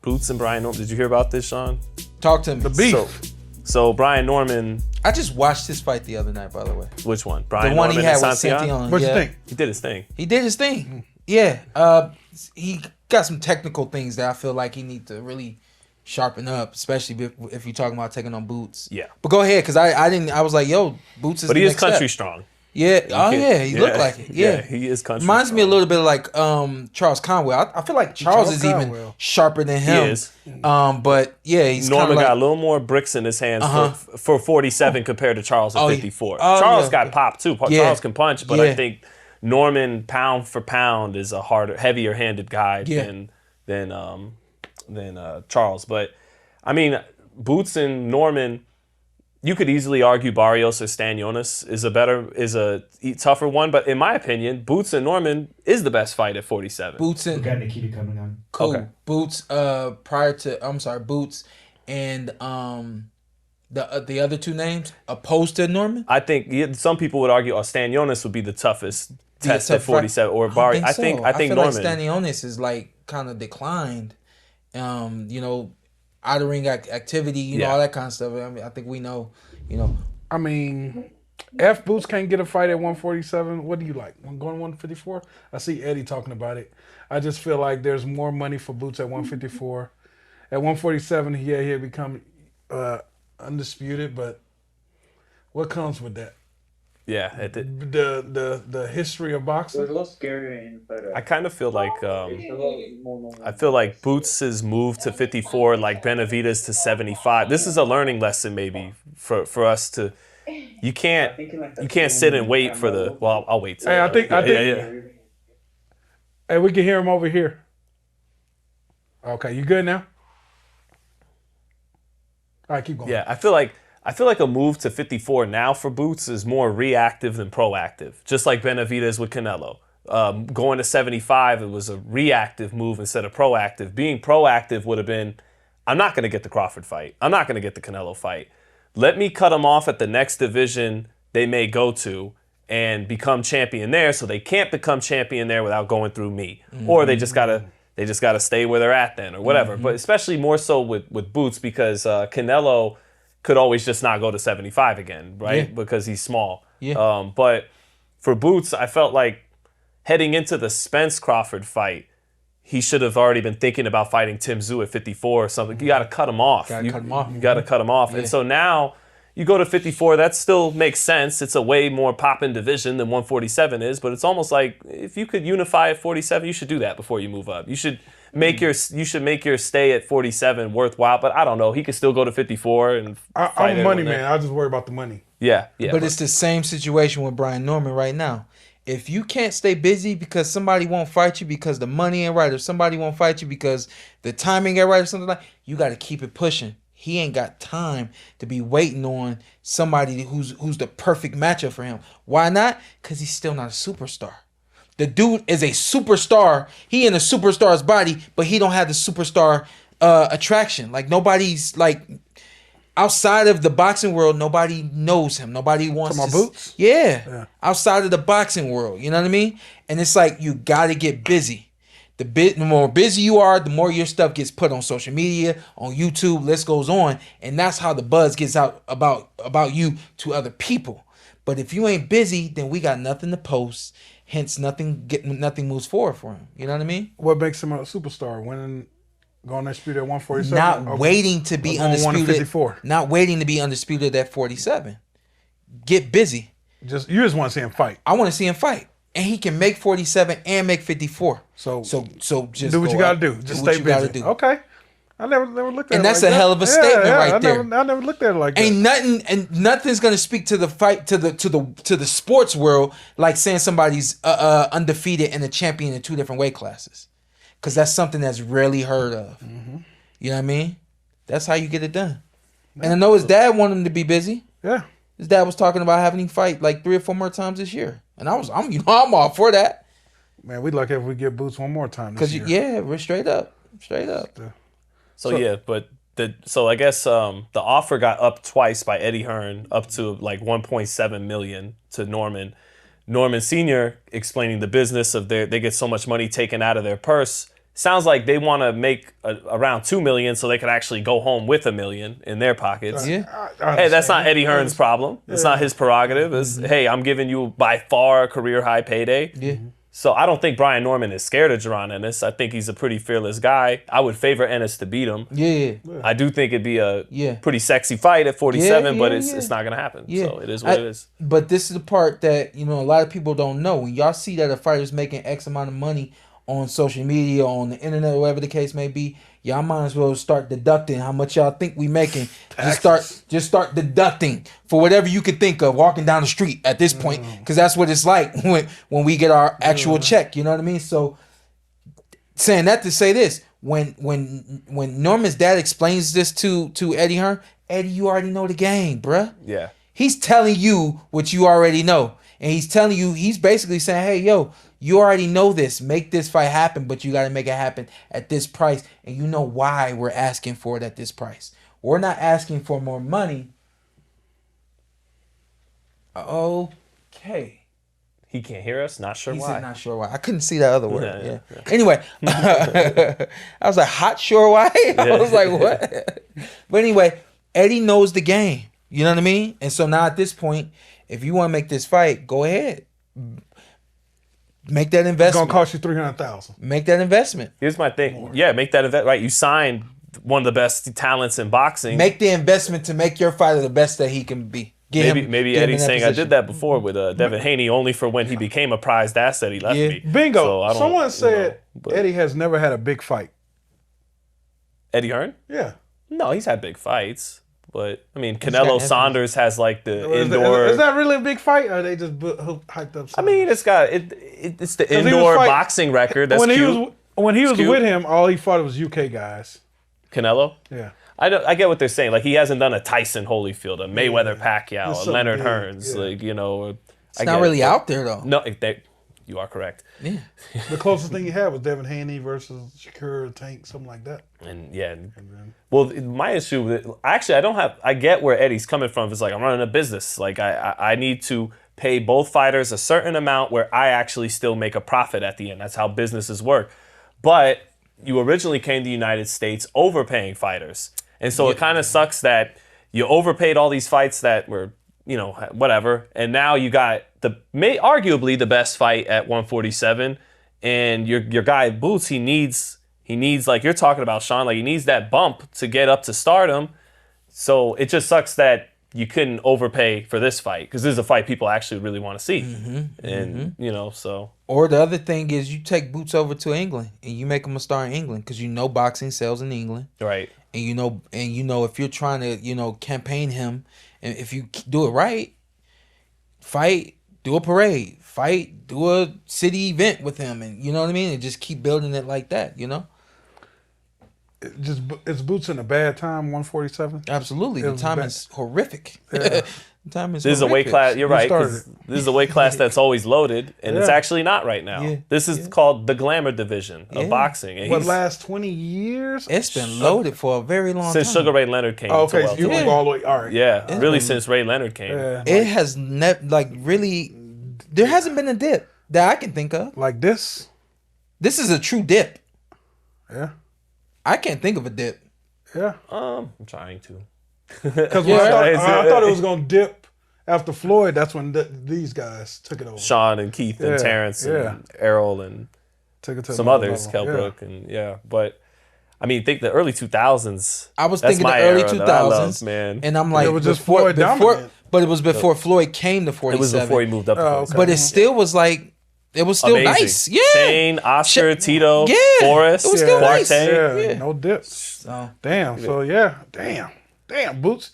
Boots and Brian Norman. Did you hear about this, Sean? Talk to me. The beef. So Brian Norman. I just watched his fight the other night, by the way. Which one? Brian The one Norman he had and with Santillan. What you think? He did his thing. He did his thing. Yeah. He got some technical things that I feel like he needs to really sharpen up, especially if you're talking about taking on Boots. Yeah. But go ahead, because I was like, yo, Boots is But the he is next country step. strong. Yeah. Oh, yeah. He looked like it. Yeah. He is country Reminds strong. me a little bit of like Charles Conway. I feel like Charles is even Conway. sharper than him. He is. But yeah, he's Norman like, got a little more bricks in his hands for 47 compared to Charles at 54. Charles got popped too. Yeah. Charles can punch, but Yeah. I think Norman pound for pound is a heavier handed guy than Charles. But I mean, Boots and Norman, you could easily argue Barrios or Stanionis is a tougher one, but in my opinion, Boots and Norman is the best fight at 47. Boots and We got Nikita coming on. cool. Okay. Boots Boots and the other two names opposed to Norman. I think some people would argue Stanionis would be the toughest test at 47 or Barrios. I think feel Norman. like Stanionis is like kind of declined. Out of ring activity, all that kind of stuff. I mean, I think we know, I mean, if Boots can't get a fight at 147, what do you like? Going 154? I see Eddie talking about it. I just feel like there's more money for Boots at 154. At 147, he'll become undisputed, but what comes with that? Yeah, The history of boxing. It was a little scary, but I kind of feel like it's a little more normal. I feel like Boots' move to 54, like Benavidez to 75. This is a learning lesson, maybe for us to. You can't sit and wait for the. Well, I'll wait. Hey, I think. Hey, we can hear him over here. Okay, you good now? All right, keep going. Yeah, I feel like a move to 54 now for Boots is more reactive than proactive. Just like Benavidez with Canelo. Going to 75, it was a reactive move instead of proactive. Being proactive would have been, I'm not going to get the Crawford fight. I'm not going to get the Canelo fight. Let me cut them off at the next division they may go to and become champion there, so they can't become champion there without going through me. Mm-hmm. Or they just gotta stay where they're at then, or whatever. Mm-hmm. But especially more so with Boots, because Canelo could always just not go to 75 again, right? Yeah. Because he's small. Yeah. But for Boots, I felt like heading into the Spence Crawford fight, he should have already been thinking about fighting Tim Tszyu at 54 or something. You got to cut him off. You got to cut him off. Yeah. And so now you go to 54, that still makes sense. It's a way more poppin' division than 147 is, but it's almost like if you could unify at 47, you should do that before you move up. You should make your stay at 47 worthwhile, but I don't know. He could still go to 54 and I'm a money man. I just worry about the money. Yeah. But it's the same situation with Brian Norman right now. If you can't stay busy because somebody won't fight you because the money ain't right, or somebody won't fight you because the timing ain't right or something like that, you got to keep it pushing. He ain't got time to be waiting on somebody who's the perfect matchup for him. Why not? Because he's still not a superstar. The dude is a superstar. He in a superstar's body, but he don't have the superstar attraction. Like nobody's like outside of the boxing world, nobody knows him. Nobody wants to. Boots? Yeah. Outside of the boxing world, you know what I mean? And it's like you got to get busy. The more busy you are, the more your stuff gets put on social media, on YouTube, list goes on, and that's how the buzz gets out about you to other people. But if you ain't busy, then we got nothing to post. Hence, nothing moves forward for him. You know what I mean? What makes him a superstar? Winning, going undisputed at 147. Not waiting to be undisputed. Not waiting to be undisputed at 47. Get busy. You just want to see him fight. I want to see him fight. And he can make 47 and make 54. So just do what you gotta do. Just stay busy. Okay. I never looked at it. And that's like a hell of a statement right there. I never looked at it like that. Ain't nothing's gonna speak to the fight to the sports world like saying somebody's undefeated and a champion in two different weight classes, because that's something that's rarely heard of. Mm-hmm. You know what I mean? That's how you get it done. And I know his dad wanted him to be busy. Yeah. His dad was talking about having him fight like 3 or 4 more times this year, and I'm all for that. Man, we lucky if we get Boots one more time this year. We're straight up. So I guess the offer got up twice by Eddie Hearn, up to like 1.7 million to Norman. Norman Sr. explaining the business of they get so much money taken out of their purse. sounds like they want to make around $2 million so they could actually go home with $1 million in their pockets. Yeah. Hey, that's not Eddie Hearn's problem. It's not his prerogative. It's, hey, I'm giving you by far a career high payday. Yeah. So I don't think Brian Norman is scared of Jaron Ennis. I think he's a pretty fearless guy. I would favor Ennis to beat him. Yeah. I do think it'd be a Yeah. pretty sexy fight at 47, but Yeah, it's not going to happen. Yeah. So it is what it is. But this is the part that, a lot of people don't know. When y'all see that a fighter's making X amount of money on social media, on the internet, whatever the case may be, y'all might as well start deducting how much y'all think we making. Just start deducting for whatever you could think of walking down the street at this point, because that's what it's like when we get our actual check. You know what I mean? So saying that to say this, when Norman's dad explains this to Eddie Hearn, Eddie, you already know the game, bruh. Yeah. He's telling you what you already know. And he's basically saying, hey, yo, you already know this. Make this fight happen, but you got to make it happen at this price. And you know why we're asking for it at this price. We're not asking for more money. Okay. He can't hear us. Not sure He why. said not sure why. I couldn't see that other word. Yeah. Anyway, I was like, hot sure why? I was like, what? But anyway, Eddie knows the game. You know what I mean? And so now at this point, if you want to make this fight, go ahead. Make that It's investment. gonna cost you $300,000. Make that investment. Here's my thing. Yeah, make that event right. You signed one of the best talents in boxing. Make the investment to make your fighter the best that he can be. Maybe Eddie's saying I did that before with Devin Haney, only for when he became a prized asset. He left me. Bingo. So I don't, Someone said but Eddie has never had a big fight. Eddie Hearn? Yeah. No, he's had big fights. But, I mean, got Canelo evidence. Saunders has like the Is indoor. that really a big fight, or they just hyped up? I mean, it's got it's the he was indoor fight- boxing record. That's when cute. he was cute. with him, all he fought was UK guys. Canelo? Yeah. I get what they're saying. Like, he hasn't done a Tyson Holyfield, a Mayweather Pacquiao, It's a so Leonard big, Hearns. yeah. Like, It's not really out there, though. No, you are correct. Yeah. The closest thing he had was Devin Haney versus Shakur Tank, something like that. And yeah, well, my issue with it, actually, I get where Eddie's coming from. It's like, I'm running a business. Like, I need to pay both fighters a certain amount where I actually still make a profit at the end. That's how businesses work. But you originally came to the United States overpaying fighters. And so it kind of sucks that you overpaid all these fights that were, whatever. And now you got arguably the best fight at 147. And your guy Boots, he needs like you're talking about, Sean, like he needs that bump to get up to stardom. So it just sucks that you couldn't overpay for this fight, because this is a fight people actually really want to see. And so. Or the other thing is you take Boots over to England and you make him a star in England, because boxing sells in England. Right. And if you're trying to campaign him, and if you do it right, fight, do a parade, fight, do a city event with him, and you know what I mean, and just keep building it like that. It's Boots in a bad time, 147. Absolutely, the time is horrific. The time is. This is a weight class. You're right. 'Cause started this is a weight class that's always loaded, and it's actually not right now. Yeah. This is called the glamour division of boxing. And What, last 20 years? It's been loaded for a very long since time. Sugar Ray Leonard came. Oh, to okay, so you welterweight. went all the way. All right. Yeah, really, since Ray Leonard came. Yeah. It has really. There hasn't been a dip that I can think of. Like this? This is a true dip. Yeah. I can't think of a dip. Yeah. I'm trying to. Because Yeah. I thought it was going to dip after Floyd. That's when these guys took it over. Sean and Keith and Yeah, Terrence yeah. and Errol and Took it to some another others, level. Kell Brook and but I mean, think the early 2000s. I was That's thinking the my early era 2000s, that I loved, man. and I'm like, It was just Floyd dominant. but it was before Floyd came to 47. It was before he moved up. To Oh, 47. But it still was like, it was still Amazing. nice. Yeah. Shane, Oscar, Tito, Yeah. Forrest, It was still nice. Duarte. Yeah, Yeah. no dips. So, Damn. So, yeah. Damn, Boots.